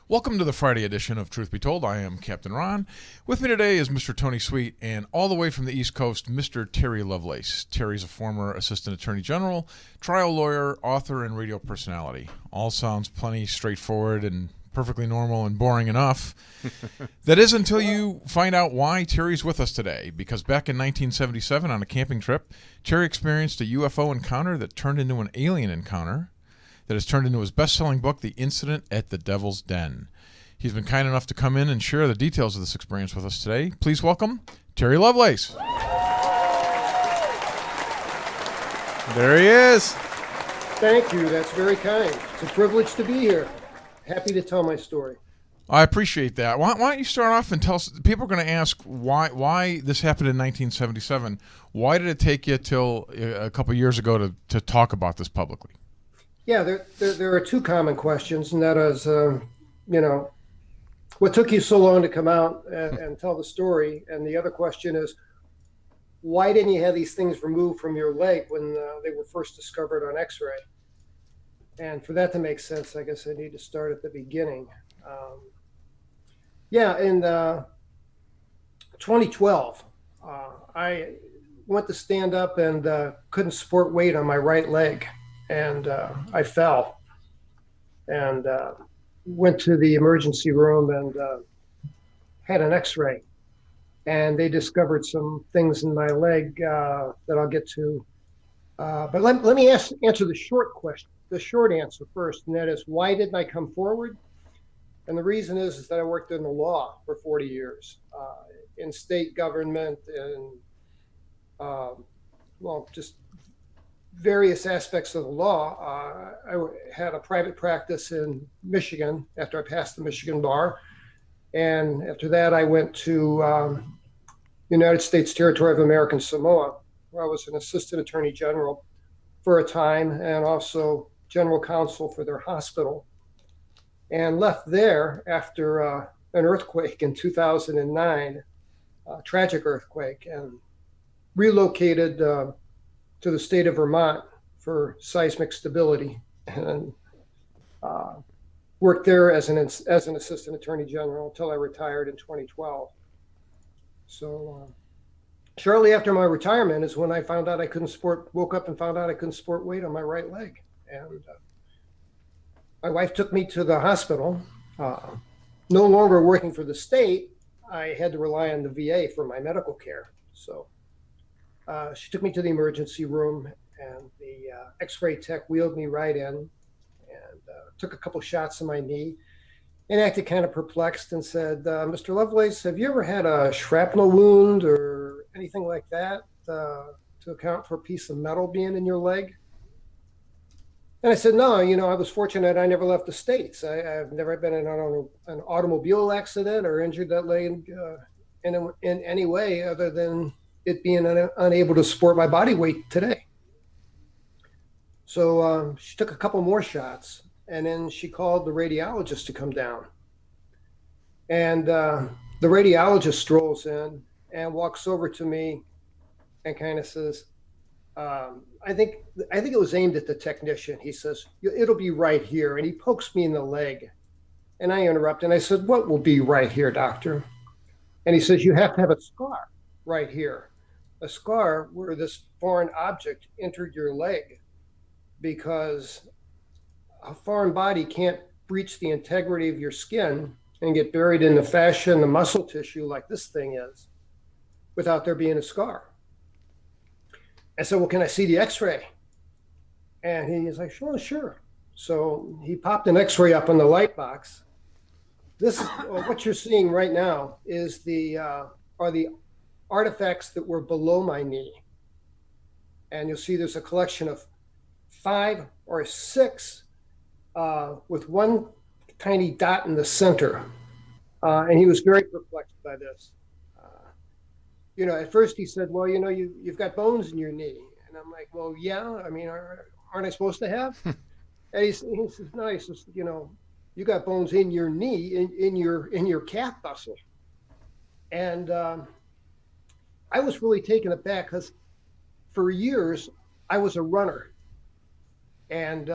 Welcome to the Friday edition of Truth Be Told. I am Captain Ron. With me today is Mr. Tony Sweet, and all the way from the East Coast, Mr. Terry Lovelace. Terry's a former Assistant Attorney General, trial lawyer, author, and radio personality. All sounds plenty straightforward and perfectly normal and boring enough. That is until you find out why Terry's with us today, because back in 1977 on a camping trip, Terry experienced a UFO encounter that turned into an alien encounter that has turned into his best-selling book, The Incident at the Devil's Den. He's been kind enough to come in and share the details of this experience with us today. Please welcome Terry Lovelace. There he is. Thank you. That's very kind. It's a privilege to be here. Happy to tell my story. I appreciate that. Why don't you start off and tell us, people are going to ask why this happened in 1977. Why did it take you till a couple of years ago to talk about this publicly? Yeah, there are two common questions, and that is, what took you so long to come out and tell the story? And the other question is, why didn't you have these things removed from your leg when they were first discovered on X-ray? And for that to make sense, I guess I need to start at the beginning. In 2012, I went to stand up and couldn't support weight on my right leg. And I fell and went to the emergency room and had an X-ray. And they discovered some things in my leg that I'll get to. But let me answer the short answer first, and that is, why didn't I come forward? And the reason is that I worked in the law for 40 years, in state government and, just various aspects of the law. I had a private practice in Michigan after I passed the Michigan bar. And after that, I went to United States Territory of American Samoa, where I was an assistant attorney general for a time and also general counsel for their hospital. And left there after an earthquake in 2009, a tragic earthquake, and relocated to the state of Vermont for seismic stability, and worked there as an assistant attorney general until I retired in 2012. So shortly after my retirement is when I found out woke up and found out I couldn't support weight on my right leg. And my wife took me to the hospital. No longer working for the state, I had to rely on the VA for my medical care. So she took me to the emergency room, and the X-ray tech wheeled me right in and took a couple shots in my knee and acted kind of perplexed and said, Mr. Lovelace, have you ever had a shrapnel wound or anything like that to account for a piece of metal being in your leg? And I said, no, I was fortunate I never left the States. I've never been in an automobile accident or injured that leg in any way other than it being unable to support my body weight today. So she took a couple more shots, and then she called the radiologist to come down. And the radiologist strolls in and walks over to me and kind of says, I think it was aimed at the technician. He says, it'll be right here. And he pokes me in the leg. And I interrupt, and I said, what will be right here, doctor? And he says, you have to have a scar right here. A scar where this foreign object entered your leg, because a foreign body can't breach the integrity of your skin and get buried in the fascia and the muscle tissue like this thing is without there being a scar. I said, well, can I see the X-ray? And he's like, sure. So he popped an X-ray up on the light box. What you're seeing right now is are the artifacts that were below my knee. And you'll see there's a collection of 5 or 6 with one tiny dot in the center. And he was very perplexed by this. At first he said, well, you've got bones in your knee. And I'm like, well, yeah, I mean, aren't I supposed to have? And he says, no, he says, you got bones in your knee, in your calf muscle. And I was really taken aback because for years I was a runner. And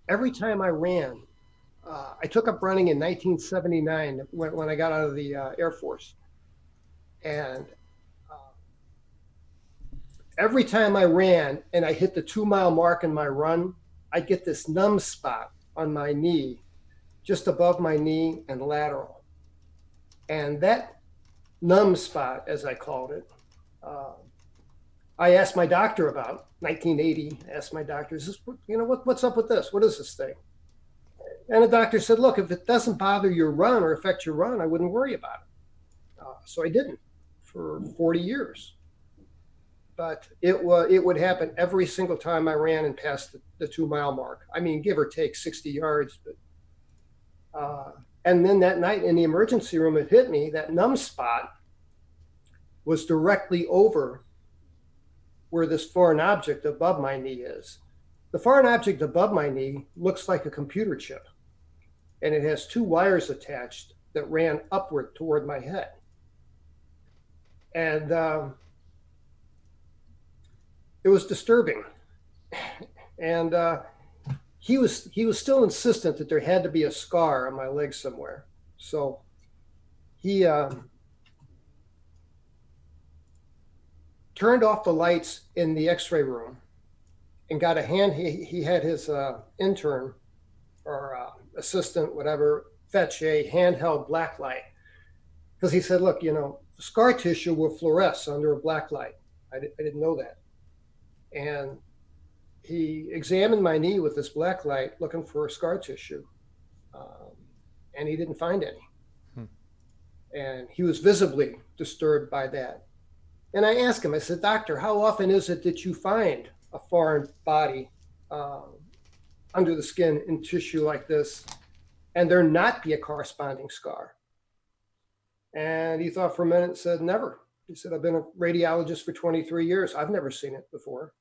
every time I ran, I took up running in 1979 when I got out of the Air Force. And every time I ran and I hit the 2-mile mark in my run, I'd get this numb spot on my knee, just above my knee and lateral. And that numb spot, as I called it, I asked my doctor about 1980. Asked my doctor, "Is this, what's up with this? What is this thing?" And the doctor said, "Look, if it doesn't bother your run or affect your run, I wouldn't worry about it." So I didn't for 40 years. But it would happen every single time I ran and passed the 2-mile mark. I mean, give or take 60 yards. But and then that night in the emergency room, it hit me. That numb spot was directly over where this foreign object above my knee is. The foreign object above my knee looks like a computer chip, and it has 2 wires attached that ran upward toward my head. And it was disturbing. And he was still insistent that there had to be a scar on my leg somewhere. So he turned off the lights in the x-ray room and got he had his intern or assistant, whatever, fetch a handheld black light. Because he said, "Look, scar tissue will fluoresce under a black light." I didn't know that. And he examined my knee with this black light looking for scar tissue. And he didn't find any. And he was visibly disturbed by that. And I asked him, I said, "Doctor, how often is it that you find a foreign body under the skin in tissue like this and there not be a corresponding scar?" And he thought for a minute and said, "Never." He said, "I've been a radiologist for 23 years. I've never seen it before."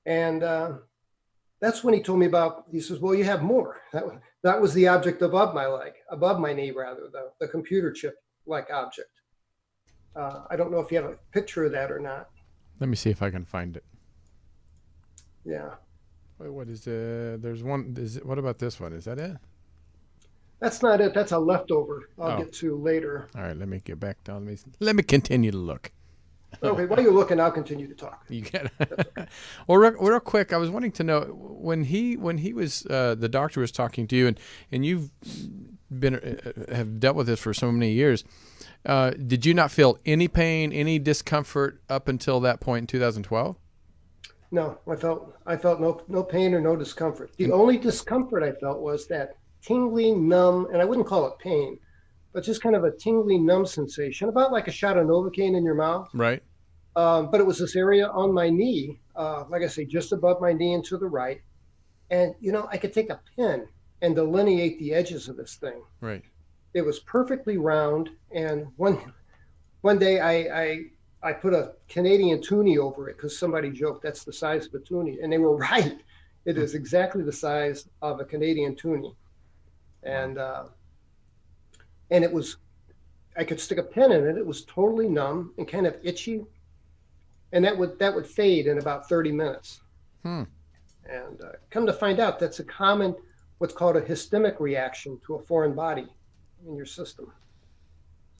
And that's when he told me he says, "Well, you have more." That was the object above my knee, rather, the computer chip-like object. I don't know if you have a picture of that or not. Let me see if I can find it. Yeah. Wait, what is there's one, what about this one? Is that it? That's not it. That's a leftover I'll get to later. All right, let me get back down. Let me continue to look. Okay, while you're looking, I'll continue to talk. You get it. Okay. Well, real quick, I was wanting to know when he was the doctor was talking to you, and you've have dealt with this for so many years. Did you not feel any pain, any discomfort up until that point in 2012? No, I felt no pain or no discomfort. The only discomfort I felt was that tingling, numb, and I wouldn't call it pain, but just kind of a tingling, numb sensation, about like a shot of Novocaine in your mouth. Right. But it was this area on my knee, like I say, just above my knee and to the right. And, I could take a pin and delineate the edges of this thing. Right. It was perfectly round. And one day I put a Canadian toonie over it because somebody joked that's the size of a toonie. And they were right. It is exactly the size of a Canadian toonie. And it was, I could stick a pin in it. It was totally numb and kind of itchy. And that would fade in about 30 minutes. And come to find out, that's a common, what's called a histemic reaction to a foreign body in your system.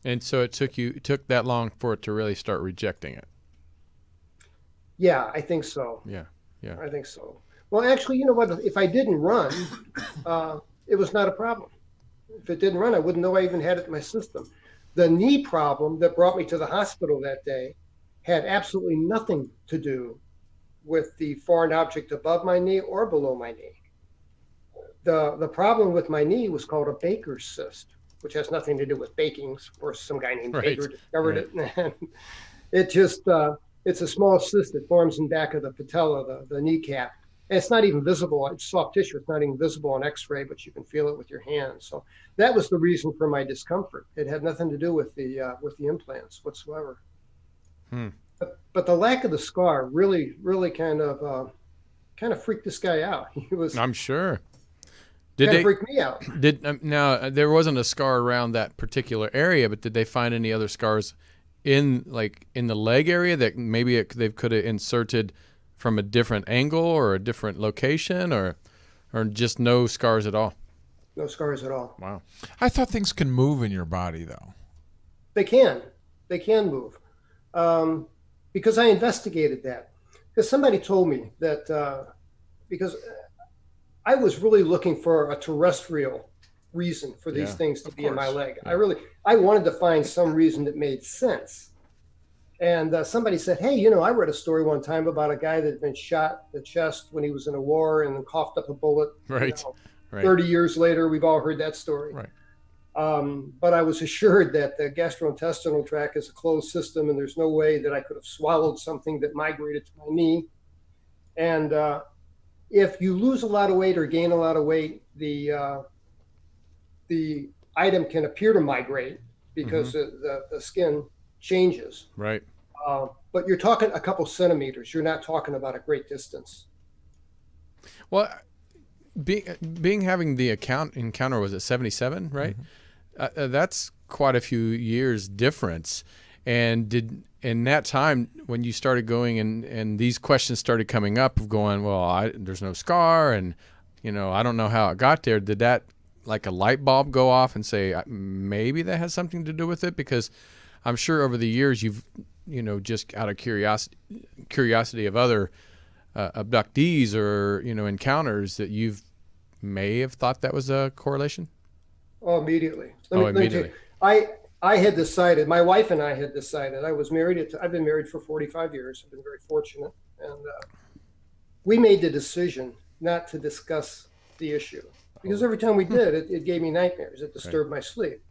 And so it took that long for it to really start rejecting it. Yeah, I think so. Yeah. I think so. Well, actually, you know what? If I didn't run, it was not a problem. If it didn't run, I wouldn't know I even had it in my system. The knee problem that brought me to the hospital that day had absolutely nothing to do with the foreign object above my knee or below my knee. The problem with my knee was called a Baker's cyst, which has nothing to do with baking. Of course, some guy named Baker discovered it. And it just, it's a small cyst that forms in back of the patella, the kneecap. And it's not even visible. It's soft tissue. It's not even visible on x-ray, but you can feel it with your hands. So that was the reason for my discomfort. It had nothing to do with the implants whatsoever. But the lack of the scar really kind of freaked this guy out. He was. I'm sure. Freaked me out. Now there wasn't a scar around that particular area, but did they find any other scars in the leg area that maybe they could have inserted from a different angle or a different location, or just no scars at all? No scars at all. Wow. I thought things can move in your body, though. They can. They can move. Because I investigated that. Because somebody told me that, because I was really looking for a terrestrial reason for these things to be in my leg. Yeah. I wanted to find some reason that made sense. And somebody said, hey, I read a story one time about a guy that had been shot in the chest when he was in a war and then coughed up a bullet. Right. 30 years later, we've all heard that story. Right. But I was assured that the gastrointestinal tract is a closed system and there's no way that I could have swallowed something that migrated to my knee. And if you lose a lot of weight or gain a lot of weight, the item can appear to migrate because the skin changes. Right. But you're talking a couple centimeters. You're not talking about a great distance. Well, having the encounter was at 77, right? That's quite a few years difference. And in that time when you started going and these questions started coming up of going, well, there's no scar and I don't know how it got there. Did that like a light bulb go off and say maybe that has something to do with it? Because I'm sure over the years you've just out of curiosity of other abductees or encounters that you've may have thought that was a correlation. Oh, immediately. Immediately. I had decided, my wife and I had decided, I've been married for 45 years. I've been very fortunate. And we made the decision not to discuss the issue because every time we did, it gave me nightmares. It disturbed my sleep.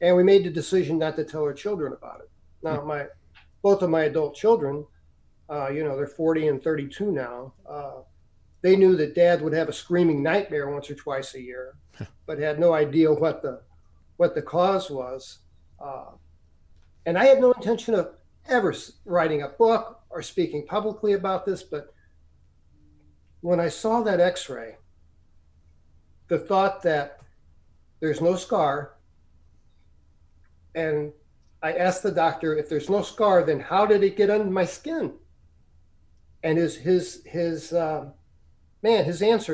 And we made the decision not to tell our children about it. Now, both of my adult children, they're 40 and 32 now. They knew that Dad would have a screaming nightmare once or twice a year, but had no idea what the cause was. And I had no intention of ever writing a book or speaking publicly about this, but when I saw that X-ray, the thought that there's no scar, and I asked the doctor, if there's no scar, then how did it get under my skin? And his answer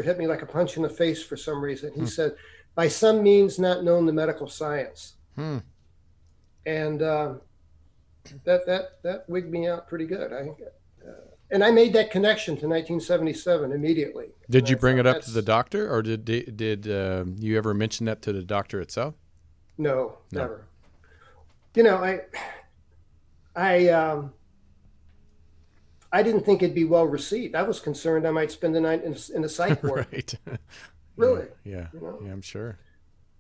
hit me like a punch in the face for some reason. He said, by some means not known to medical science. And that wigged me out pretty good. And I made that connection to 1977 immediately. Did you bring it up to the doctor, or did you ever mention that to the doctor itself? No, never. I didn't think it'd be well received. I was concerned I might spend the night in a psych ward. Right. Really? Yeah. Yeah, I'm sure.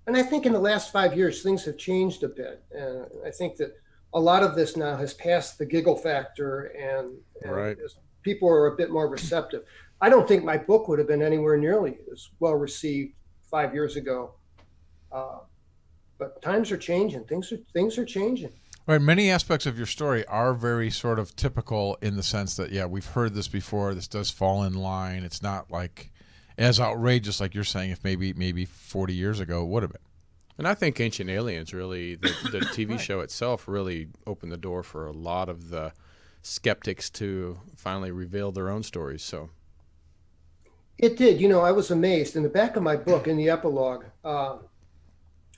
And I think in the last 5 years, things have changed a bit. And I think that a lot of this now has passed the giggle factor and right. People are a bit more receptive. I don't think my book would have been anywhere nearly as well received 5 years ago. But times are changing. Things are changing. Right. Many aspects of your story are very sort of typical in the sense that, we've heard this before. This does fall in line. It's not like as outrageous, like you're saying, if maybe 40 years ago it would have been. And I think Ancient Aliens really, the TV show itself really opened the door for a lot of the skeptics to finally reveal their own stories. So it did. I was amazed. In the back of my book, in the epilogue,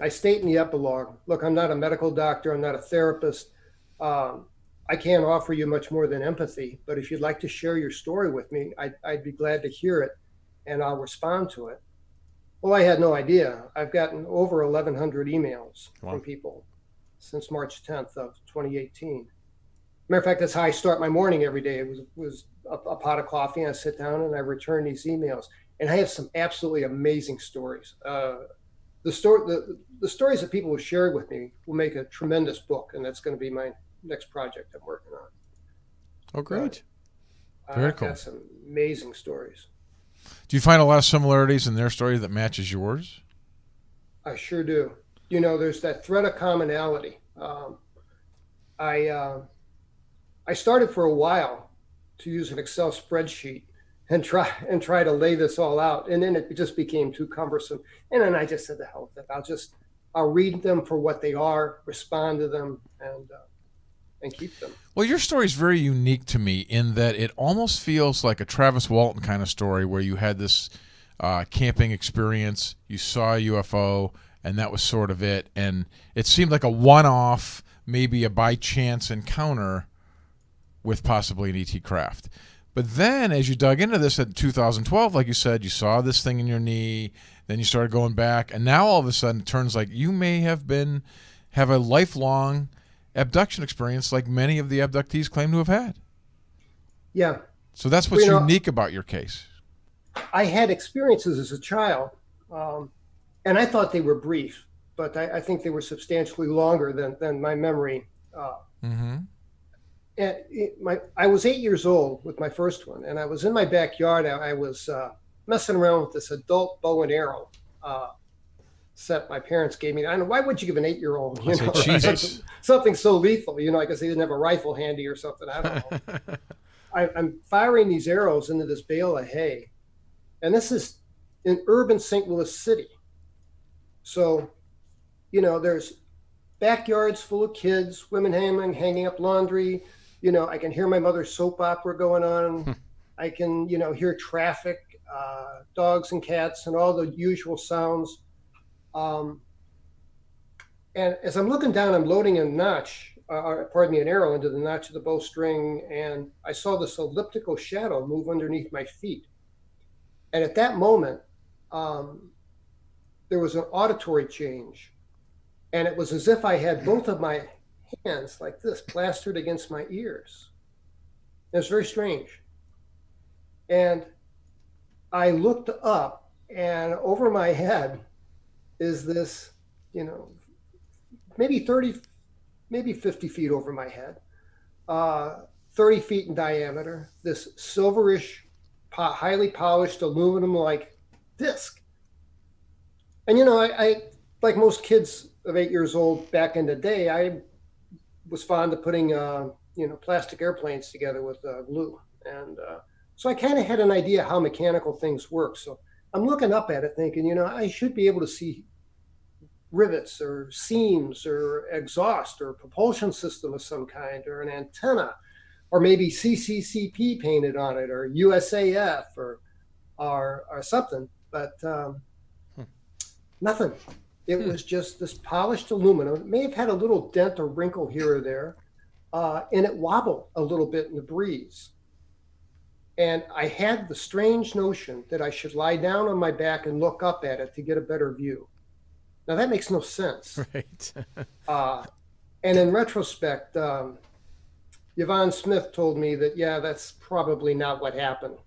I state in the epilogue, look, I'm not a medical doctor. I'm not a therapist. I can't offer you much more than empathy. But if you'd like to share your story with me, I'd be glad to hear it, and I'll respond to it. Well, I had no idea. I've gotten over 1,100 emails from people since March 10th of 2018. Matter of fact, that's how I start my morning every day. It was a pot of coffee, and I sit down and I return these emails. And I have some absolutely amazing stories. The stories that people have shared with me will make a tremendous book, and that's going to be my next project I'm working on. Oh, great. Very cool. I've got some amazing stories. Do you find a lot of similarities in their story that matches yours? I sure do. There's that thread of commonality. I started for a while to use an Excel spreadsheet and try to lay this all out, and then it just became too cumbersome. And then I just said, the hell with it. I'll read them for what they are, respond to them, and keep them. Well, your story is very unique to me in that it almost feels like a Travis Walton kind of story where you had this camping experience. You saw a UFO, and that was sort of it. And it seemed like a one-off, maybe a by-chance encounter with possibly an ET craft. But then as you dug into this in 2012, like you said, you saw this thing in your knee, then you started going back, and now all of a sudden it turns like you may have a lifelong abduction experience like many of the abductees claim to have had. Yeah. So that's what's unique about your case. I had experiences as a child, and I thought they were brief, but I think they were substantially longer than my memory. I was 8 years old with my first one, and I was in my backyard. I was messing around with this adult bow and arrow set my parents gave me. I don't know, why would you give an 8-year-old something so lethal? I guess they didn't have a rifle handy or something. I don't know. I'm firing these arrows into this bale of hay, and this is in urban St. Louis City. So, there's backyards full of kids, women hanging up laundry. I can hear my mother's soap opera going on. I can, hear traffic, dogs and cats, and all the usual sounds. And as I'm looking down, I'm loading an arrow into the notch of the bowstring, and I saw this elliptical shadow move underneath my feet. And at that moment, there was an auditory change. And it was as if I had both of my hands like this plastered against my ears. It was very strange. And I looked up, and over my head is this, maybe 50 feet over my head, 30 feet in diameter, this silverish, highly polished aluminum-like disc. And, I like most kids of 8 years old back in the day, I was fond of putting, plastic airplanes together with glue. And so I kind of had an idea how mechanical things work. So I'm looking up at it thinking, I should be able to see rivets or seams or exhaust or propulsion system of some kind or an antenna or maybe CCCP painted on it or USAF or something. But nothing. It was just this polished aluminum. It may have had a little dent or wrinkle here or there, and it wobbled a little bit in the breeze. And I had the strange notion that I should lie down on my back and look up at it to get a better view. Now, that makes no sense. Right. And in retrospect, Yvonne Smith told me that, that's probably not what happened.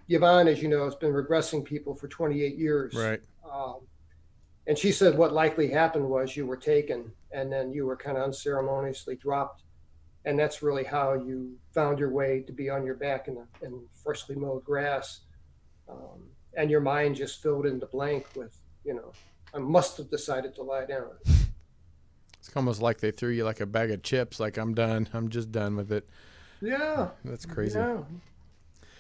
Yvonne, as you know, has been regressing people for 28 years. Right. And she said what likely happened was you were taken and then you were kind of unceremoniously dropped. And that's really how you found your way to be on your back in freshly mowed grass. And your mind just filled in the blank with, I must have decided to lie down. It's almost like they threw you like a bag of chips, like I'm done. I'm just done with it. Yeah. That's crazy. Yeah.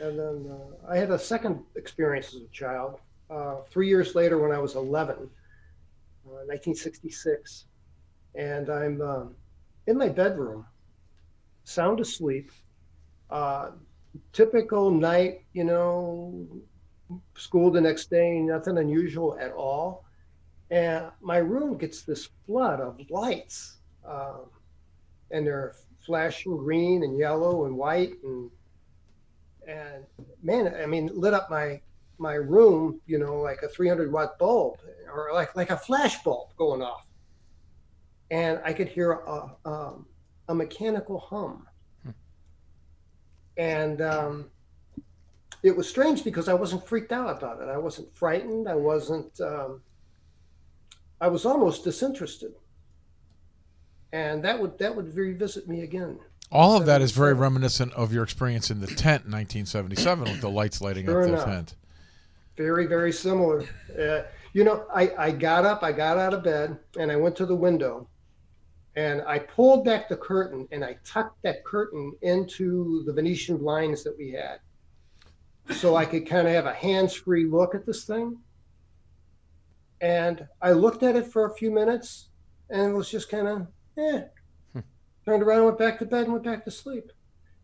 And then I had a second experience as a child. 3 years later when I was 11, 1966. And I'm in my bedroom, sound asleep, typical night, school the next day, nothing unusual at all. And my room gets this flood of lights, and they're flashing green and yellow and white, and man, I mean, lit up my room, like a 300-watt bulb or like a flash bulb going off, and I could hear a mechanical hum, and it was strange because I wasn't freaked out about it. I wasn't frightened. I wasn't. I was almost disinterested, and that would revisit me again. All of that is very reminiscent of your experience in the tent in 1977 with the lights lighting up the tent. Very, very similar. I got up, I got out of bed, and I went to the window, and I pulled back the curtain, and I tucked that curtain into the Venetian blinds that we had, so I could kind of have a hands-free look at this thing. And I looked at it for a few minutes, and it was just kind of, Turned around, went back to bed, and went back to sleep.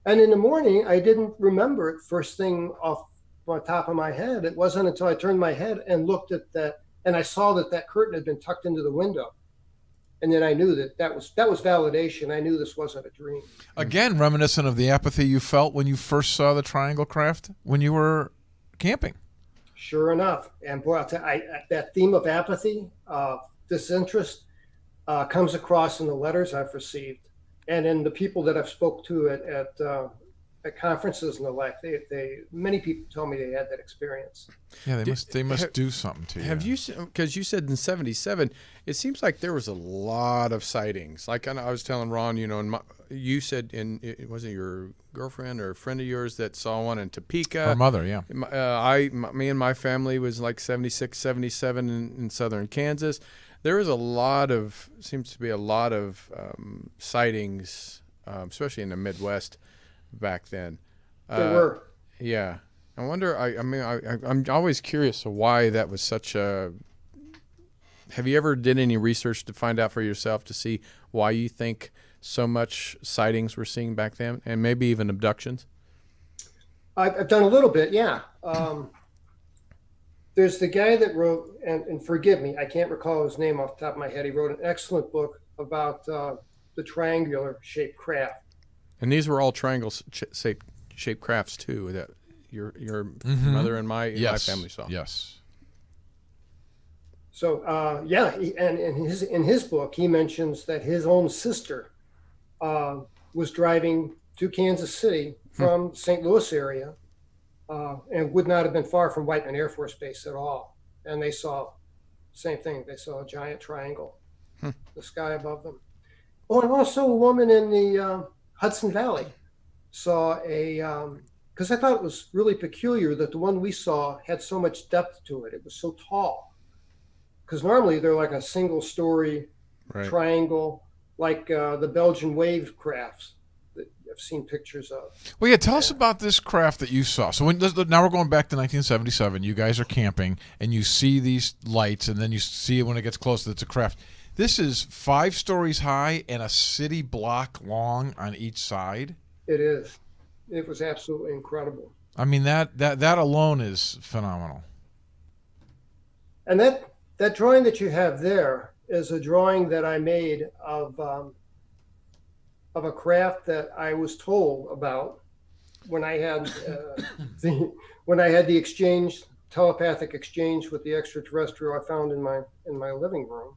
And in the morning, I didn't remember it first thing off on top of my head. It wasn't until I turned my head and looked at that, and I saw that that curtain had been tucked into the window. And then I knew that was validation. I knew this wasn't a dream. Again, reminiscent of the apathy you felt when you first saw the triangle craft when you were camping. Sure enough. And boy, I'll tell you, that theme of apathy, disinterest, comes across in the letters I've received, and in the people that I've spoke to at conferences and the like. Many people tell me they had that experience. Yeah, they must do something to you. Have you, because you said in 77, it seems like there was a lot of sightings. Like I was telling Ron, you said it wasn't your girlfriend or a friend of yours that saw one in Topeka. Her mother, yeah. Me and my family was like 76, 77 in southern Kansas. There was seems to be a lot of sightings, especially in the Midwest back then. There were. Yeah. I wonder, I'm always curious of why that was such a... Have you ever did any research to find out for yourself to see why you think so much sightings were seen back then, and maybe even abductions? I've done a little bit, yeah. There's the guy that wrote, and forgive me, I can't recall his name off the top of my head. He wrote an excellent book about the triangular-shaped craft. And these were all triangle-shaped crafts too that your mother and my family saw. Yes. So and in his book he mentions that his own sister was driving to Kansas City from St. Louis area, and would not have been far from Whiteman Air Force Base at all. And they saw the same thing. They saw a giant triangle, the sky above them. Oh, and also a woman in the Hudson Valley saw because I thought it was really peculiar that the one we saw had so much depth to it. It was so tall. Because normally they're like a single story triangle, like the Belgian wave crafts that I've seen pictures of. Well, yeah, tell us about this craft that you saw. So now we're going back to 1977. You guys are camping, and you see these lights, and then you see it when it gets close that it's a craft. This is 5 stories high and a city block long on each side. It is. It was absolutely incredible. I mean, that alone is phenomenal. And that drawing that you have there is a drawing that I made of a craft that I was told about when I had the exchange, telepathic exchange with the extraterrestrial I found in my living room,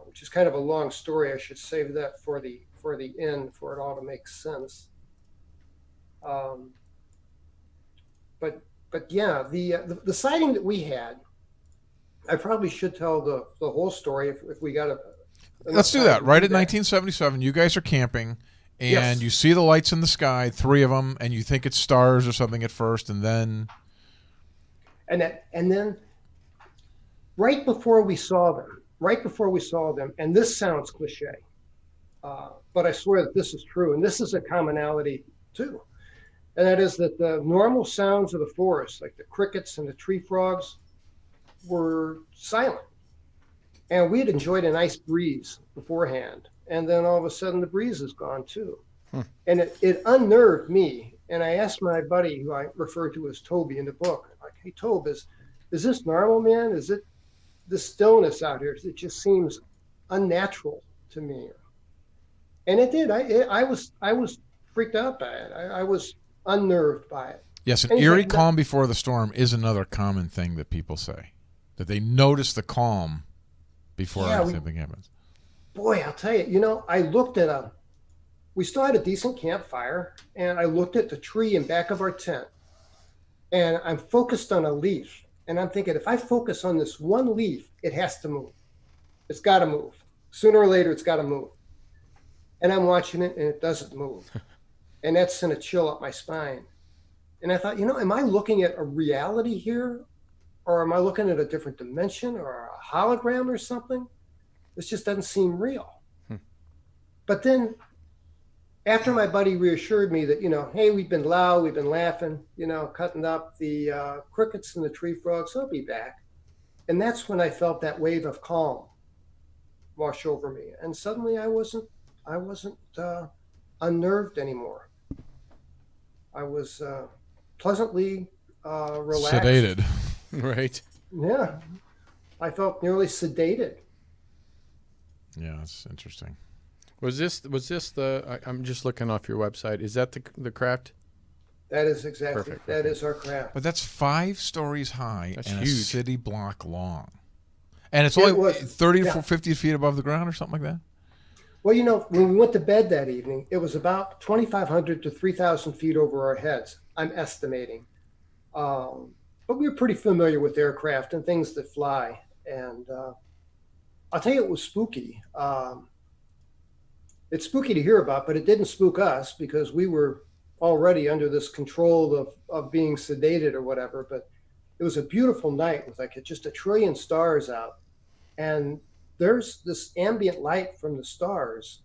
which is kind of a long story. I should save that for the end for it all to make sense. But yeah, the sighting that we had, I probably should tell the whole story if we got Let's do that. Right at 1977, you guys are camping, and you see the lights in the sky, 3 of them, and you think it's stars or something at first, and then... And then right before we saw them, and this sounds cliche, but I swear that this is true, and this is a commonality too, and that is that the normal sounds of the forest, like the crickets and the tree frogs, were silent. And we had enjoyed a nice breeze beforehand, and then all of a sudden the breeze is gone too. And it unnerved me. And I asked my buddy, who I refer to as Toby in the book, like, "Hey, Tobe, is this normal, man? Is it the stillness out here? It just seems unnatural to me." And it did. I was freaked out by it. I was unnerved by it. Yes, an eerie calm before the storm is another common thing that people say, that they notice the calm before anything happens. Boy, I'll tell you, I looked at we still had a decent campfire, and I looked at the tree in back of our tent, and I'm focused on a leaf, and I'm thinking, if I focus on this one leaf, it has to move. It's got to move. Sooner or later, it's got to move. And I'm watching it, and it doesn't move. And that sent a chill up my spine. And I thought, am I looking at a reality here? Or am I looking at a different dimension or a hologram or something? This just doesn't seem real. But then after my buddy reassured me that, hey, we've been loud, we've been laughing, cutting up the crickets and the tree frogs, they'll be back. And that's when I felt that wave of calm wash over me. And suddenly I wasn't unnerved anymore. I was pleasantly relaxed. Sedated. Right. Yeah, I felt nearly sedated. Yeah, that's interesting. Was this the? I'm just looking off your website. Is that the craft? That is exactly, Perfect, that perfect. is our craft. But that's 5 stories high That's and huge. a city block long. And it's It only was, 30 yeah. to 50 feet above the ground or something like that? Well, you know, when we went to bed that evening, it was about 2,500 to 3,000 feet over our heads, I'm estimating. But we were pretty familiar with aircraft and things that fly. And I'll tell you, it was spooky. It's spooky to hear about, but it didn't spook us because we were already under this control of being sedated or whatever. But it was a beautiful night with like just a trillion stars out. And there's this ambient light from the stars.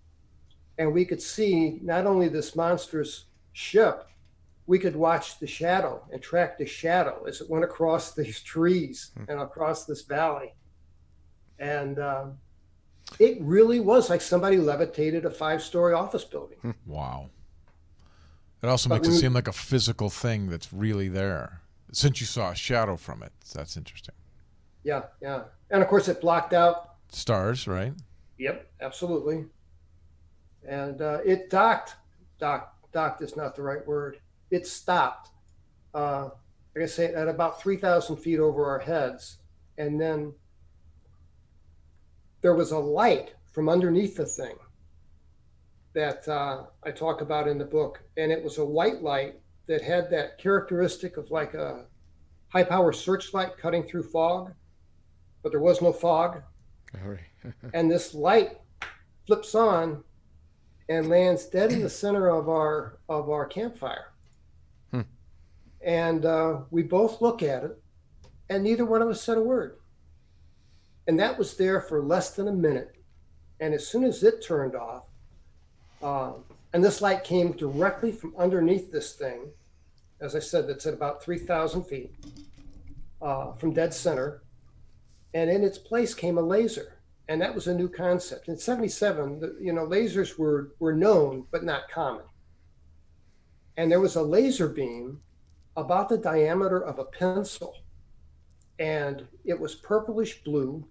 And we could see not only this monstrous ship, we could watch the shadow and track the shadow as it went across these trees and across this valley. And it really was like somebody levitated a 5-story office building. Wow. It also But makes it we- seem like a physical thing that's really there. Since you saw a shadow from it, that's interesting. Yeah, yeah. And of course, it blocked out. Stars, right? Yep, absolutely. And it docked. Docked is not the right word. It stopped. Like I say, at about 3,000 feet over our heads. And then there was a light from underneath the thing that I talk about in the book. And it was a white light that had that characteristic of like a high power searchlight cutting through fog, but there was no fog. All right. And this light flips on and lands dead in the center of our campfire. And we both look at it, and neither one of us said a word. And that was there for less than a minute. And as soon as it turned off, and this light came directly from underneath this thing, as I said, that's at about 3,000 feet from dead center. And in its place came a laser. And that was a new concept. In 77, lasers were known, but not common. And there was a laser beam about the diameter of a pencil. And it was purplish blue.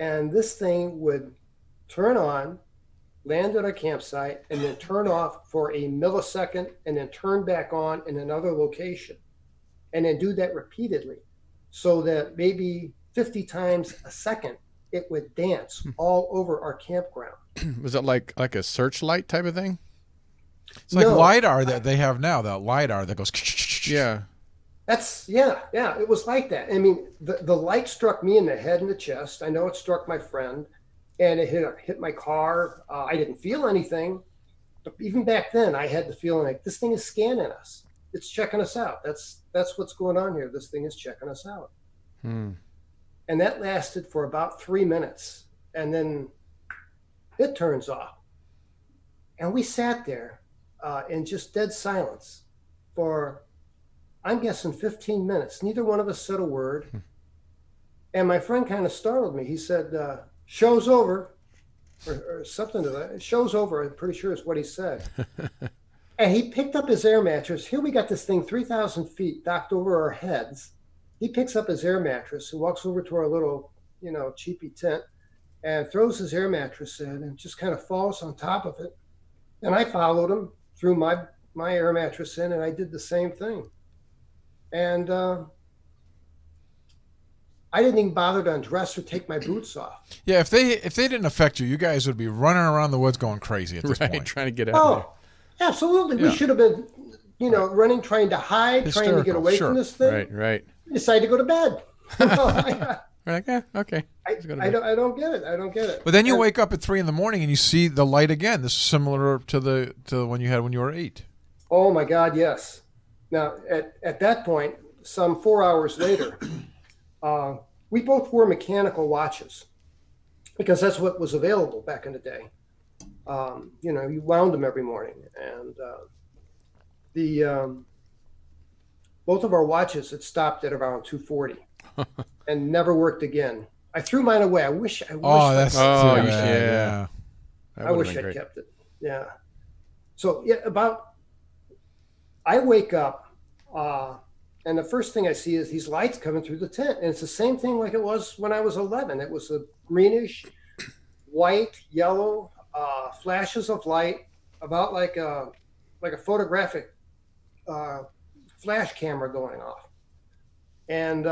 And this thing would turn on, land at a campsite, and then turn off for a millisecond, and then turn back on in another location. And then do that repeatedly, so that maybe 50 times a second, it would dance all over our campground. Was it like a searchlight type of thing? It's like No. LiDAR that they have now, that LiDAR that goes... Yeah. Yeah, it was like that. I mean, the light struck me in the head and the chest. I know it struck my friend, and it hit my car. I didn't feel anything, but even back then, I had the feeling like this thing is scanning us. It's checking us out. That's what's going on here. This thing is checking us out. And that lasted for about 3 minutes, and then it turns off. And we sat there in just dead silence for, I'm guessing, 15 minutes. Neither one of us said a word. And my friend kind of startled me. He said, show's over, or something to that. Show's over, I'm pretty sure is what he said. And he picked up his air mattress. Here we got this thing 3,000 feet docked over our heads. He picks up his air mattress and walks over to our little, cheapy tent and throws his air mattress in and just kind of falls on top of it. And I followed him, threw my air mattress in, and I did the same thing. And I didn't even bother to undress or take my boots off. Yeah, if they didn't affect you, you guys would be running around the woods going crazy at this Right. point. Trying to get out of Oh, absolutely. Yeah. We should have been, running, trying to hide, trying to get Hysterical, away sure. from this there. thing. Right. We decided to go to bed. We're like, okay. I don't get it. I don't get it. But then you And- wake up at 3 a.m. and you see the light again. This is similar to the one you had when you were 8. Oh my God, yes. Now, at that point, some 4 hours later, we both wore mechanical watches because that's what was available back in the day. You wound them every morning, and both of our watches had stopped at around 2:40 and never worked again. I threw mine away. I wish. Oh, that's Oh, too you bad, should- yeah. That I would've wish been I'd great. kept it. Yeah. So I wake up And the first thing I see is these lights coming through the tent. And it's the same thing like it was when I was 11. It was a greenish, white, yellow flashes of light, about like a photographic uh, flash camera going off. And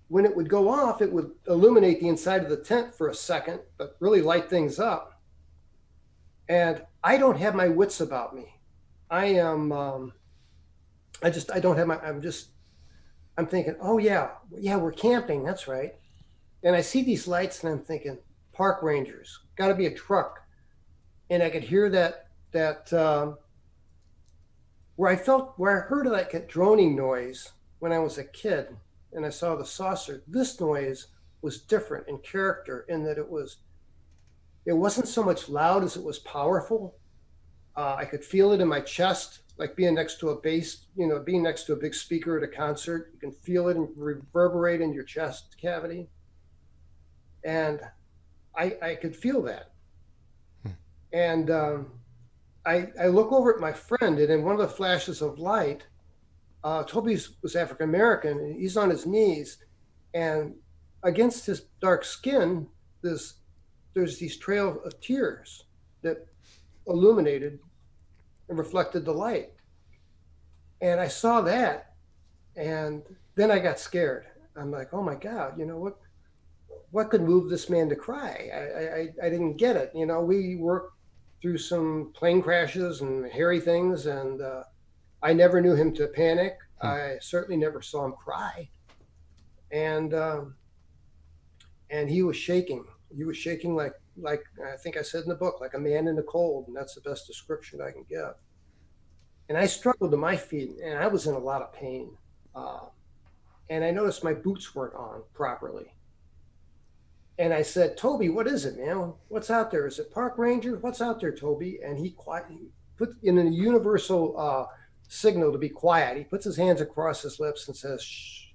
when it would go off, it would illuminate the inside of the tent for a second, but really light things up. And I don't have my wits about me. I am, I don't have my, I'm thinking, oh yeah, we're camping. That's right. And I see these lights and I'm thinking, park rangers, got to be a truck. And I could hear that where I heard that droning noise when I was a kid and I saw the saucer. This noise was different in character in that it wasn't so much loud as it was powerful. I could feel it in my chest, like being next to a bass, being next to a big speaker at a concert. You can feel it and reverberate in your chest cavity. And I could feel that. And I look over at my friend, and in one of the flashes of light, Toby was African American, and he's on his knees, and against his dark skin, there's these trail of tears that illuminated and reflected the light. And I saw that, and then I got scared. I'm like, oh my God, what could move this man to cry? I didn't get it. We worked through some plane crashes and hairy things, and I never knew him to panic. I certainly never saw him cry. And he was shaking. He was shaking like I think I said in the book, like a man in the cold, and that's the best description I can give. And I struggled to my feet, and I was in a lot of pain. And I noticed my boots weren't on properly. And I said, Toby, what is it, man? What's out there? Is it park ranger? What's out there, Toby? And he put in a universal signal to be quiet. He puts his hands across his lips and says, shh,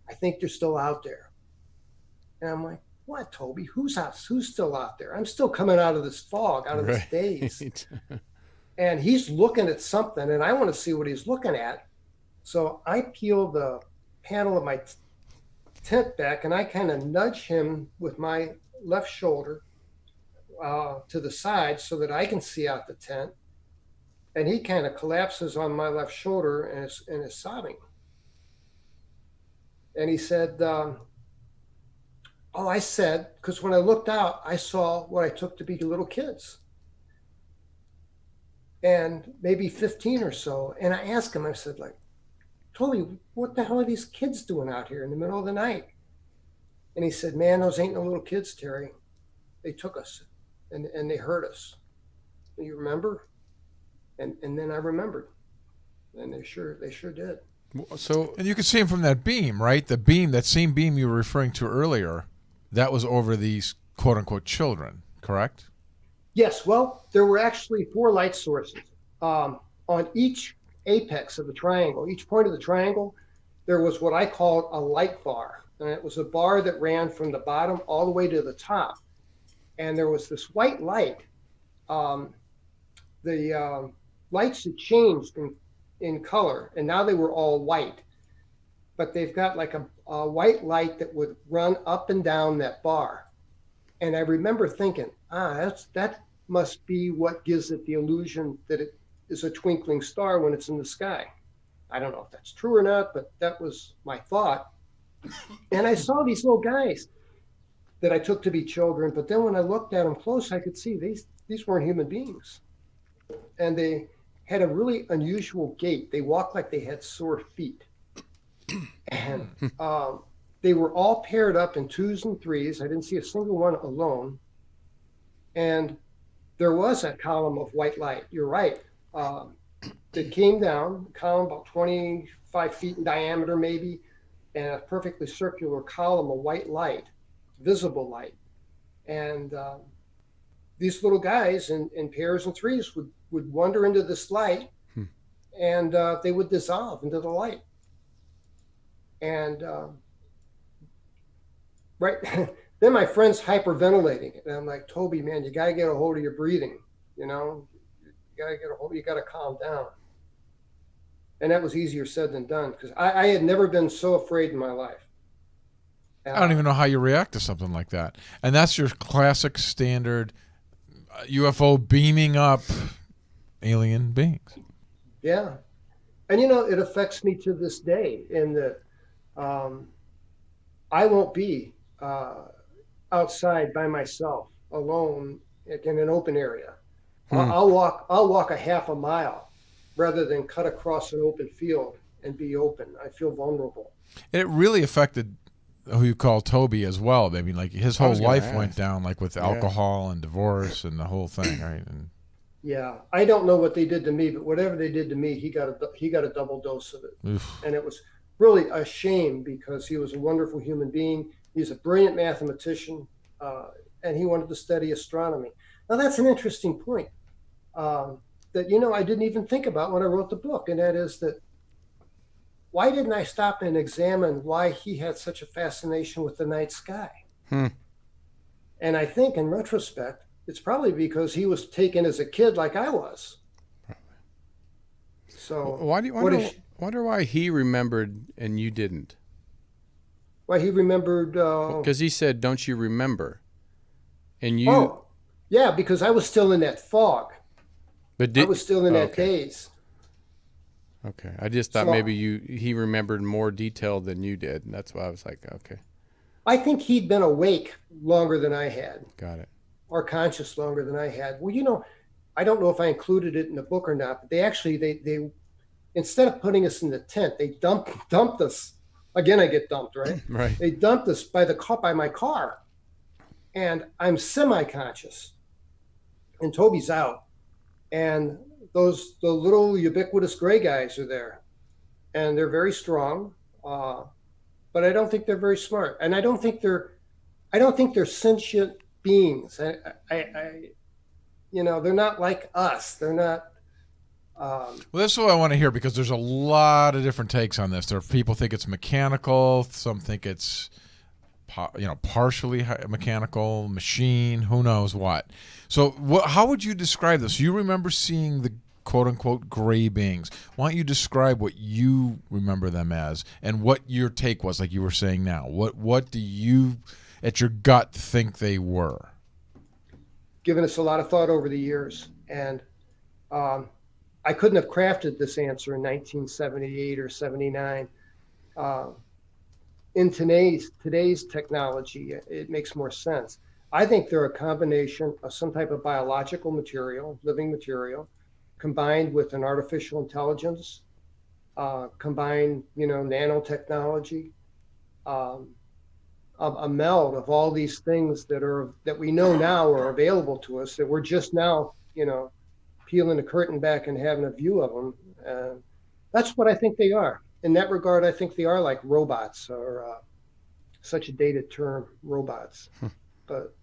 I think they're still out there. And I'm like, what, Toby? Who's still out there? I'm still coming out of this fog, out of this daze. And he's looking at something, and I want to see what he's looking at. So I peel the panel of my tent back, and I kind of nudge him with my left shoulder to the side so that I can see out the tent. And he kind of collapses on my left shoulder and is sobbing. And he said, I said, because when I looked out, I saw what I took to be little kids. And maybe 15 or so. And I asked him, I said, like, Toby, what the hell are these kids doing out here in the middle of the night? And he said, man, those ain't no little kids, Terry. They took us and they hurt us. You remember? And then I remembered. And they sure did. And you could see him from that beam, right? The beam, that same beam you were referring to earlier, that was over these quote unquote children, correct? Yes. Well, there were actually 4 light sources. On each apex of the triangle, each point of the triangle, there was what I called a light bar. And it was a bar that ran from the bottom all the way to the top. And there was this white light. The lights had changed in color, and now they were all white. But they've got like a white light that would run up and down that bar. And I remember thinking, that must be what gives it the illusion that it is a twinkling star when it's in the sky. I don't know if that's true or not, but that was my thought. And I saw these little guys that I took to be children, but then when I looked at them close, I could see these weren't human beings. And they had a really unusual gait. They walked like they had sore feet. And they were all paired up in 2s and 3s. I didn't see a single one alone. And there was a column of white light. You're right. It came down, a column about 25 feet in diameter maybe, and a perfectly circular column of white light, visible light. And these little guys in pairs and 3s would wander into this light, and they would dissolve into the light. And right then my friend's hyperventilating, and I'm like, Toby, man, you got to get a hold of your breathing. You got to calm down. And that was easier said than done, because I had never been so afraid in my life. I don't even know how you react to something like that. And that's your classic standard UFO beaming up alien beings. Yeah. And, it affects me to this day in that I won't be outside by myself alone in an open area. I'll walk a half a mile rather than cut across an open field and be open. I feel vulnerable. And it really affected who you call Toby as well. I mean, like his whole life went down, like with alcohol and divorce and the whole thing, right? And yeah, I don't know what they did to me, but whatever they did to me, he got a double dose of it. Oof. And it was really a shame, because he was a wonderful human being. He's a brilliant mathematician, and he wanted to study astronomy. Now, that's an interesting point that, I didn't even think about when I wrote the book, and that is that why didn't I stop and examine why he had such a fascination with the night sky? And I think in retrospect, it's probably because he was taken as a kid like I was. So why do you wonder why he remembered and you didn't? Why he remembered? Because he said, "Don't you remember?" And you. Oh, yeah, because I was still in that fog. But I was still in that daze. Okay, I just thought maybe he remembered more detail than you did, and that's why I was like, okay. I think he'd been awake longer than I had. Got it. Or conscious longer than I had. Well, I don't know if I included it in the book or not, but they actually they instead of putting us in the tent, they dumped us. Again, I get dumped, right? Right. They dumped us by my car, and I'm semi-conscious, and Toby's out, and the little ubiquitous gray guys are there, and they're very strong, but I don't think they're very smart, and I don't think they're sentient beings. They're not like us. They're not. Well, that's what I want to hear, because there's a lot of different takes on this. There are people think it's mechanical. Some think it's, partially mechanical, machine, who knows what. So how would you describe this? You remember seeing the quote-unquote gray beings. Why don't you describe what you remember them as and what your take was, like you were saying now? What do you, at your gut, think they were? Given us a lot of thought over the years, and I couldn't have crafted this answer in 1978 or 79. In today's technology, it makes more sense. I think they're a combination of some type of biological material, living material, combined with an artificial intelligence, combined, nanotechnology, a meld of all these things that we know now are available to us, that we're just now, peeling the curtain back and having a view of them. That's what I think they are. In that regard, I think they are like robots, or such a dated term, robots. But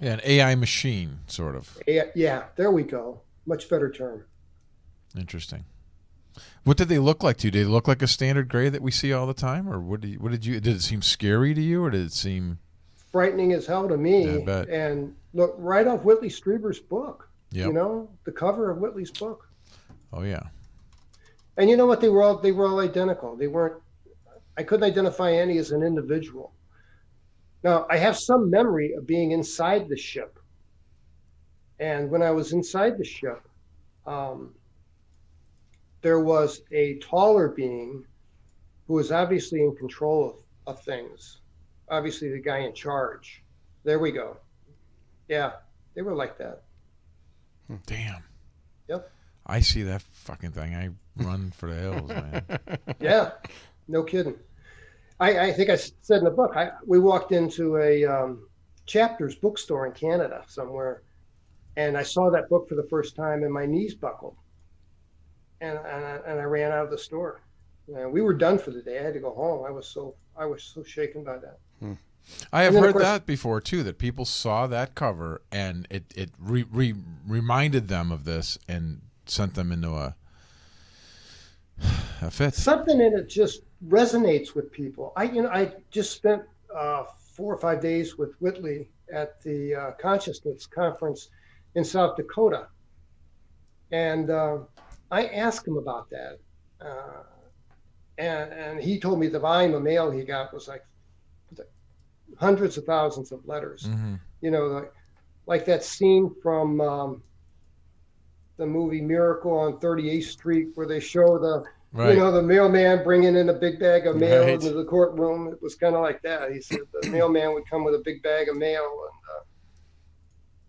an AI machine, sort of. Yeah, there we go. Much better term. Interesting. What did they look like to you? Did they look like a standard gray that we see all the time, or did it seem scary to you, or did it seem frightening as hell to me? Yeah, I bet. And look, right off Whitley Strieber's book. Yep. The cover of Whitley's book. Oh yeah. And you know what? They were all identical. They weren't. I couldn't identify any as an individual. Now, I have some memory of being inside the ship. And when I was inside the ship, there was a taller being who was obviously in control of things. Obviously, the guy in charge. There we go. Yeah, they were like that. Damn. Yep. I see that fucking thing. I run for the hills, man. Yeah, no kidding. I think I said in the book, we walked into a Chapters bookstore in Canada somewhere, and I saw that book for the first time, and my knees buckled, and I ran out of the store. And we were done for the day. I had to go home. I was so shaken by that. I have heard that before too. That people saw that cover and it reminded them of this and sent them into a fit. Something in it just resonates with people. I just spent 4 or 5 days with Whitley at the Consciousness Conference in South Dakota, and I asked him about that. uh, and he told me the volume of mail he got was like hundreds of thousands of letters. Mm-hmm. You know, like that scene from the movie Miracle on 38th Street, where they show Right. the mailman bringing in a big bag of mail Right. into the courtroom. It was kind of like that. He said the mailman would come with a big bag of mail, and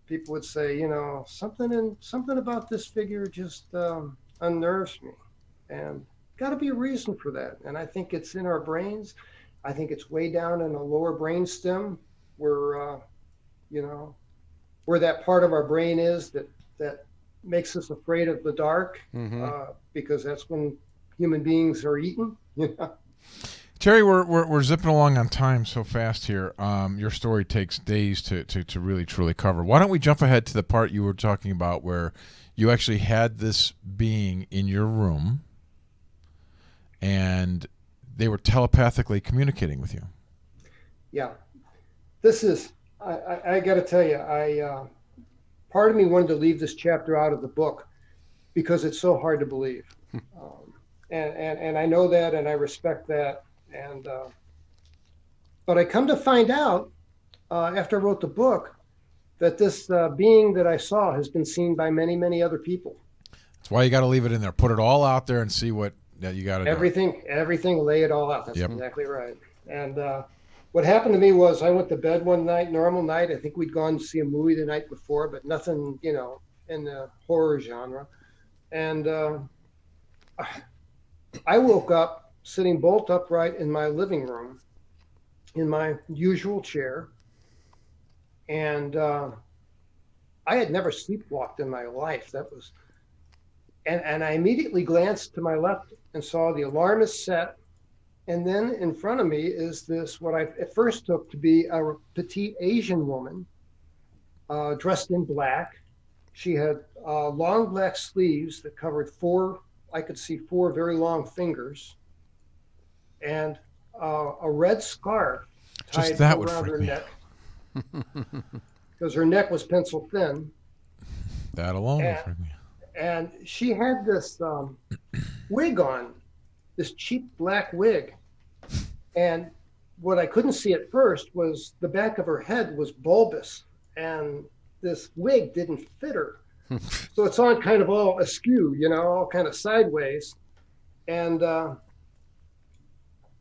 people would say, something about this figure just unnerves me, and got to be a reason for that. And I think it's in our brains. I think it's way down in the lower brain stem, where where that part of our brain is that makes us afraid of the dark, because that's when human beings are eaten. Terry, we're zipping along on time so fast here. Your story takes days to really truly cover. Why don't we jump ahead to the part you were talking about where you actually had this being in your room and they were telepathically communicating with you? Yeah, this is. I got to tell you, part of me wanted to leave this chapter out of the book because it's so hard to believe, and I know that, and I respect that, and but I come to find out after I wrote the book that this being that I saw has been seen by many, many other people. That's why you got to leave it in there. Put it all out there and see what you got to do. Everything, lay it all out. That's Yep. exactly right. And what happened to me was I went to bed one night, normal night. I think we'd gone to see a movie the night before, but nothing, in the horror genre. And I woke up sitting bolt upright in my living room in my usual chair. And I had never sleepwalked in my life. That was, and I immediately glanced to my left and saw the alarm is set. And then in front of me is this, what I at first took to be a petite Asian woman dressed in black. She had long black sleeves that covered I could see four very long fingers, and a red scarf tied around her neck, because her neck was pencil thin. That alone would freak me out. And she had this wig on, this cheap black wig. And what I couldn't see at first was the back of her head was bulbous, and this wig didn't fit her. So it's on kind of all askew, all kind of sideways. And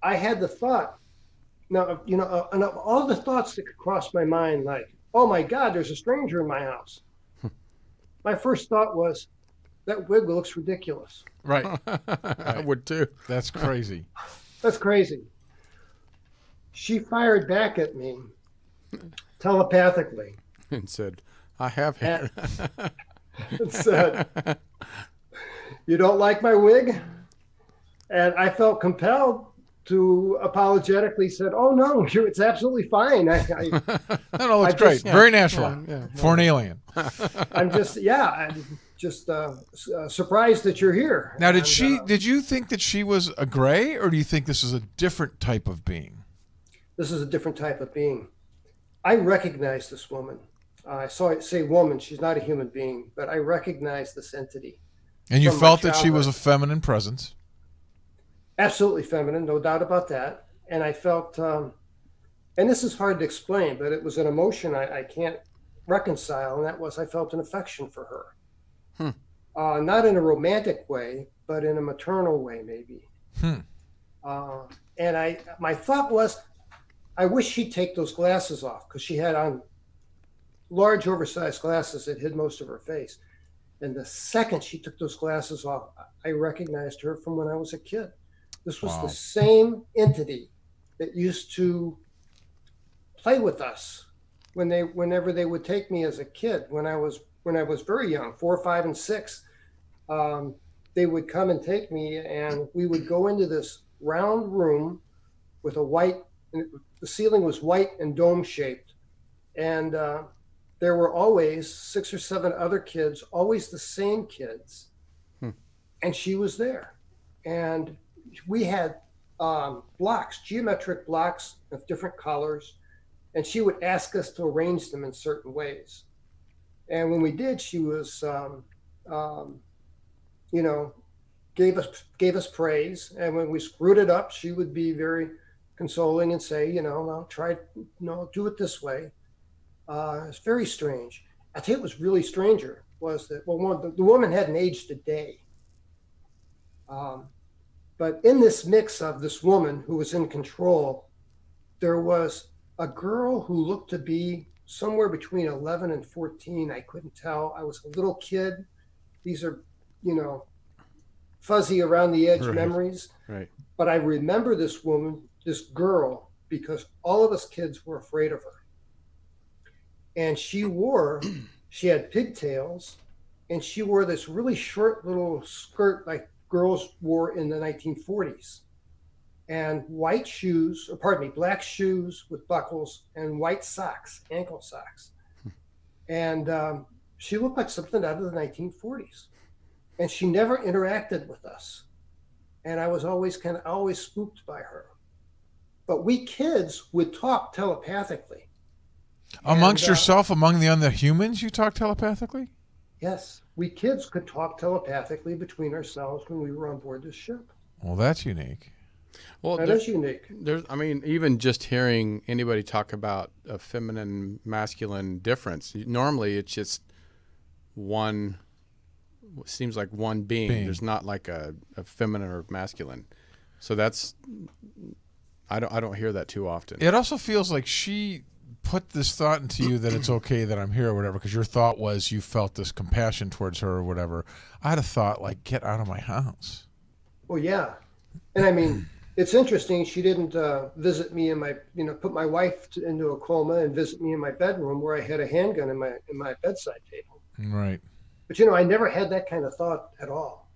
I had the thought, now, and of all the thoughts that could cross my mind, like, oh my God, there's a stranger in my house. My first thought was, that wig looks ridiculous. Right. I would too. That's crazy. That's crazy. She fired back at me telepathically And said, I have hair. and said, "You don't like my wig?" And I felt compelled to apologetically said, "Oh no, it's absolutely fine. No, it's great. Very natural for an alien." I'm just surprised that you're here. Now, did you think that she was a gray, or do you think this is a different type of being? This is a different type of being. I recognize this woman. I saw it say woman. She's not a human being, but I recognize this entity. And you felt that she was a feminine presence? Absolutely feminine, no doubt about that. And I felt, and this is hard to explain, but it was an emotion I can't reconcile, and that was I felt an affection for her. Not in a romantic way, but in a maternal way, maybe. And my thought was, I wish she'd take those glasses off, because she had on large, oversized glasses that hid most of her face. And the second she took those glasses off, I recognized her from when I was a kid. This was the same entity that used to play with us whenever they would take me as a kid. When I was very young, 4, 5, and 6, they would come and take me, and we would go into this round room with the ceiling was white and dome shaped, and there were always 6 or 7 other kids, always the same kids, and she was there, and we had blocks, geometric blocks of different colors, and she would ask us to arrange them in certain ways. And when we did, she was, gave us praise, and when we screwed it up, she would be very consoling and say, no, try, no, do it this way. It's very strange. I tell you, what was really stranger was that, well, the woman hadn't aged a day. But in this mix of this woman who was in control, there was a girl who looked to be somewhere between 11 and 14. I couldn't tell. I was a little kid. These are, fuzzy around the edge memories. Right. But I remember this woman, this girl, because all of us kids were afraid of her. And she had pigtails, and she wore this really short little skirt like girls wore in the 1940s. And black shoes with buckles, and white socks, ankle socks. And she looked like something out of the 1940s. And she never interacted with us. And I was always spooked by her. But we kids would talk telepathically. Amongst yourself, among the other humans, you talk telepathically? Yes. We kids could talk telepathically between ourselves when we were on board this ship. Well, that's unique. Well, that is unique. Even just hearing anybody talk about a feminine, masculine difference, normally it's just one, seems like one being. There's not like a feminine or masculine. So that's, I don't hear that too often. It also feels like she put this thought into you that it's okay that I'm here or whatever, because your thought was you felt this compassion towards her or whatever. I'd have thought, like, get out of my house. Well, yeah. And I mean, it's interesting. She didn't visit me in my, put my wife into a coma and visit me in my bedroom where I had a handgun in my bedside table. Right. But, I never had that kind of thought at all.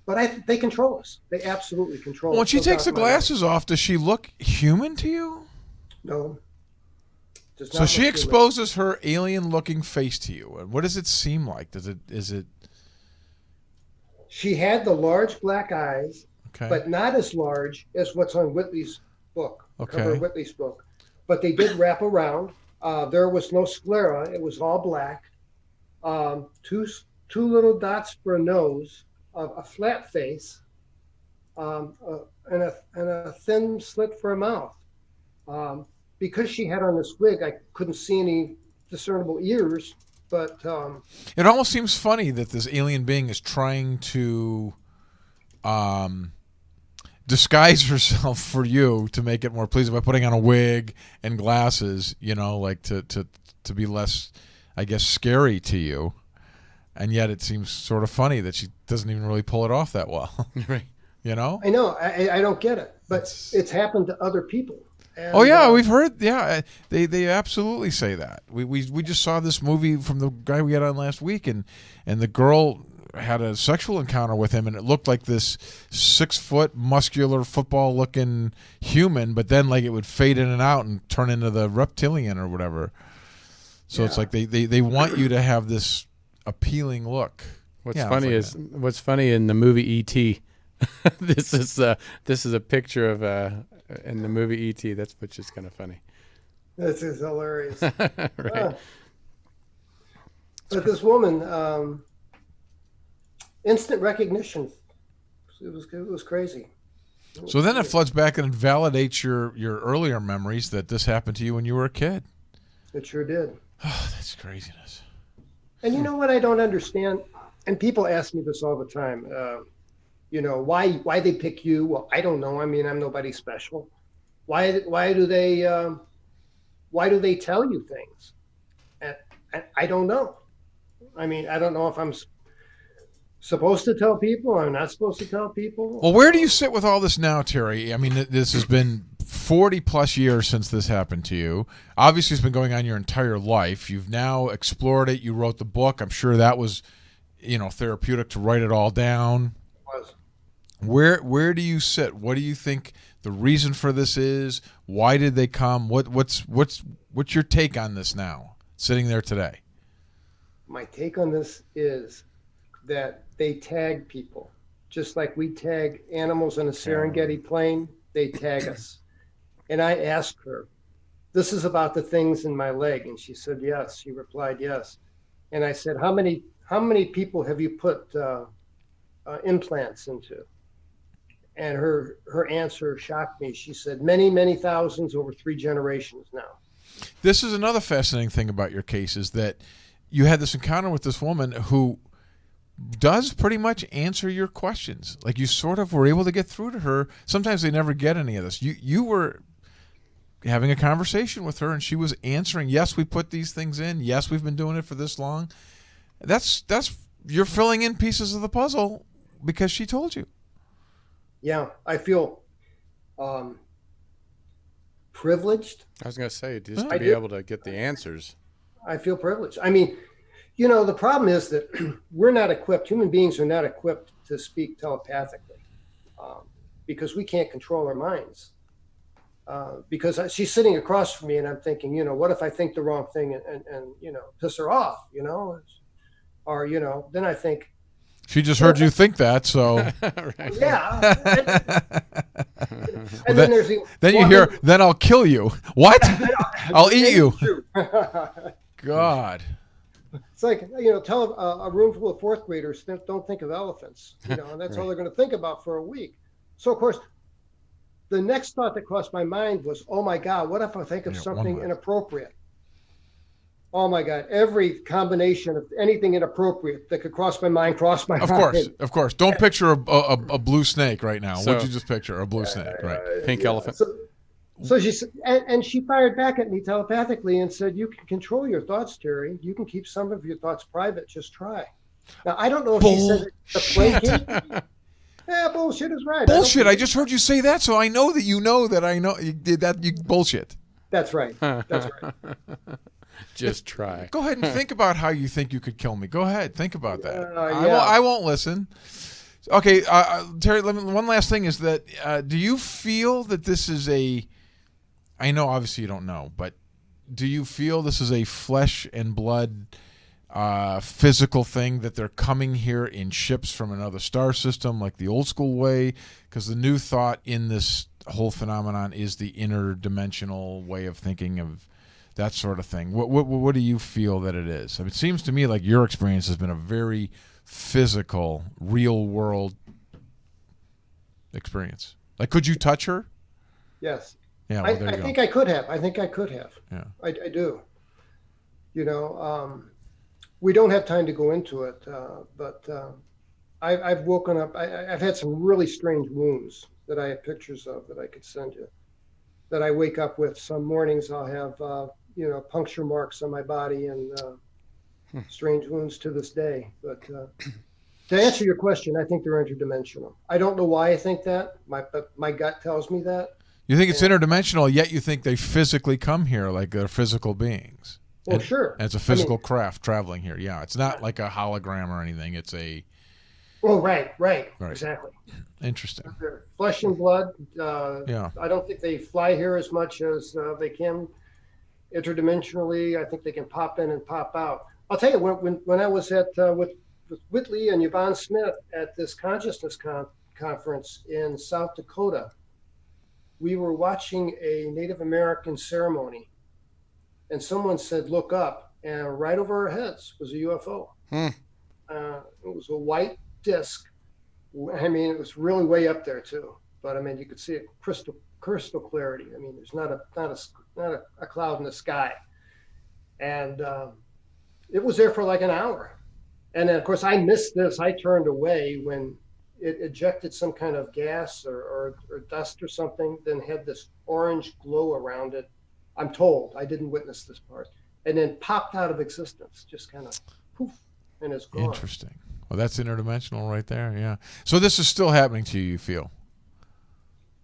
But they control us. They absolutely control us. When she takes the glasses off, does she look human to you? No. So she exposes her alien-looking face to you. And what does it seem like? Is it? She had the large black eyes, but not as large as what's on Whitley's book, cover of Whitley's book. But they did wrap around. There was no sclera. It was all black. Two little dots for a nose, a flat face, and a thin slit for a mouth. Because she had on this wig, I couldn't see any discernible ears, but... It almost seems funny that this alien being is trying to disguise herself for you to make it more pleasing by putting on a wig and glasses, like to be less, I guess, scary to you. And yet it seems sort of funny that she doesn't even really pull it off that well. Right. I know. I don't get it. But it's happened to other people. And, we've heard. Yeah, they absolutely say that. We just saw this movie from the guy we had on last week, and the girl had a sexual encounter with him, and it looked like this 6-foot muscular football looking human, but then like it would fade in and out and turn into the reptilian or whatever. So it's like they want you to have this appealing look. What's funny in the movie E.T. this is a picture of in the movie E.T. That's which is kind of funny. This is hilarious. Right. But this woman, instant recognition. It was crazy. So then it floods back and validates your earlier memories that this happened to you when you were a kid. It sure did. Oh, that's craziness. And you know what I don't understand? And people ask me this all the time. Why they pick you? Well, I don't know. I mean, I'm nobody special. Why do they tell you things? And I don't know. I mean, I don't know if I'm supposed to tell people or I'm not supposed to tell people. Well, where do you sit with all this now, Terry? I mean, this has been 40 plus years since this happened to you. Obviously, it's been going on your entire life. You've now explored it. You wrote the book. I'm sure that was, therapeutic to write it all down. It was. Where do you sit? What do you think the reason for this is? Why did they come? What's your take on this now, sitting there today? My take on this is that they tag people. Just like we tag animals on a Serengeti plain, they tag us. And I asked her, this is about the things in my leg. And she said, yes. She replied, yes. And I said, how many people have you put implants into. And her answer shocked me. She said, many, many thousands over 3 generations now. This is another fascinating thing about your case is that you had this encounter with this woman who does pretty much answer your questions. Like you sort of were able to get through to her. Sometimes they never get any of this. You were having a conversation with her and she was answering, yes, we put these things in. Yes, we've been doing it for this long. That's you're filling in pieces of the puzzle because she told you. Yeah, I feel privileged. I was going to say, just to be able to get the answers. I feel privileged. I mean, you know, the problem is that we're not equipped, human beings are not equipped to speak telepathically because we can't control our minds. Because she's sitting across from me and I'm thinking, you know, what if I think the wrong thing and you know, piss her off, you know? Or, you know, then I think. She just heard you think that, so. Right. Yeah. And then you hear, then I'll kill you. What? I'll eat you. God. It's like, you know, tell a room full of 4th graders don't think of elephants, you know, and that's all they're going to think about for a week. So, of course, the next thought that crossed my mind was, oh, my God, what if I think of something inappropriate? Oh, my God, every combination of anything inappropriate that could cross my mind crossed my mind. Of course. Don't picture a blue snake right now. What'd you just picture? A blue snake, right? Pink elephant. So she said, and she fired back at me telepathically and said, you can control your thoughts, Terry. You can keep some of your thoughts private. Just try. Now, I don't know if she said it to placate. Yeah, bullshit is right. Bullshit. I just heard you say that, so I know that you know that I know you did that. You bullshit. That's right. That's right. Just try. Go ahead and think about how you think you could kill me. Go ahead. Think about that. I won't listen. Okay, Terry, one last thing is that do you feel that this is I know obviously you don't know, but do you feel this is a flesh and blood physical thing, that they're coming here in ships from another star system like the old school way? Because the new thought in this whole phenomenon is the interdimensional way of thinking of that sort of thing. What do you feel that it is? I mean, it seems to me like your experience has been a very physical, real world experience. Like, could you touch her? Yes. Yeah. Well, I think I could have. Yeah. I do. You know, we don't have time to go into it, but I've woken up. I've had some really strange wounds that I have pictures of that I could send you, that I wake up with. Some mornings I'll have, you know, puncture marks on my body and strange wounds to this day. But to answer your question, I think they're interdimensional. I don't know why I think that, but my gut tells me that. You think it's interdimensional, yet you think they physically come here like they're physical beings. Well, sure. And it's a physical craft traveling here. Yeah, it's not like a hologram or anything. It's a... Oh, right. Exactly. Interesting. They're flesh and blood. Yeah. I don't think they fly here as much as they can interdimensionally. I think they can pop in and pop out. I'll tell you, when I was at with Whitley and Yvonne Smith at this consciousness conference in South Dakota, we were watching a Native American ceremony, and someone said, "Look up," and right over our heads was a UFO. It was a white disc. I mean, it was really way up there too. But I mean, you could see it crystal clarity. I mean, there's not a cloud in the sky, and it was there for like an hour. And then, of course, I missed this. I turned away when it ejected some kind of gas or dust or something, then had this orange glow around it. I'm told. I didn't witness this part. And then popped out of existence, just kind of poof, and it's gone. Interesting. Well, that's interdimensional right there, yeah. So this is still happening to you feel?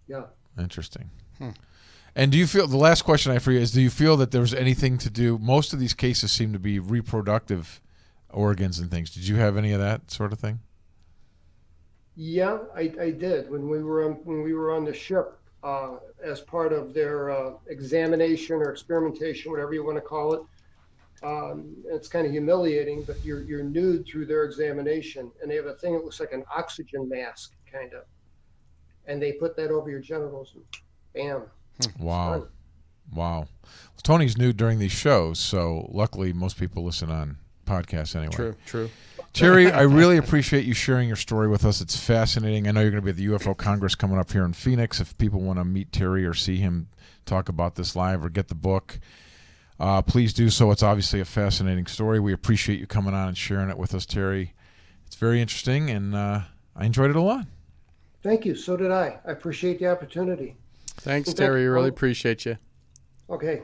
Yeah. Interesting. And do you feel, the last question I have for you is, do you feel that there's anything to do, most of these cases seem to be reproductive organs and things. Did you have any of that sort of thing? Yeah, I did. When we were on the ship, as part of their examination or experimentation, whatever you want to call it, it's kind of humiliating, but you're nude through their examination, and they have a thing that looks like an oxygen mask, kind of, and they put that over your genitals, and bam. Wow. Well, Tony's nude during these shows, so luckily most people listen on podcasts anyway. True. Terry, I really appreciate you sharing your story with us. It's fascinating. I know you're going to be at the UFO Congress coming up here in Phoenix. If people want to meet Terry or see him talk about this live or get the book, please do so. It's obviously a fascinating story. We appreciate you coming on and sharing it with us, Terry. It's very interesting, and I enjoyed it a lot. Thank you. So did I. I appreciate the opportunity. Thanks, Terry. Really appreciate you. Okay.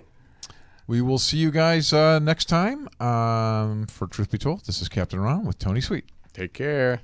We will see you guys next time. For Truth Be Told, this is Captain Ron with Tony Sweet. Take care.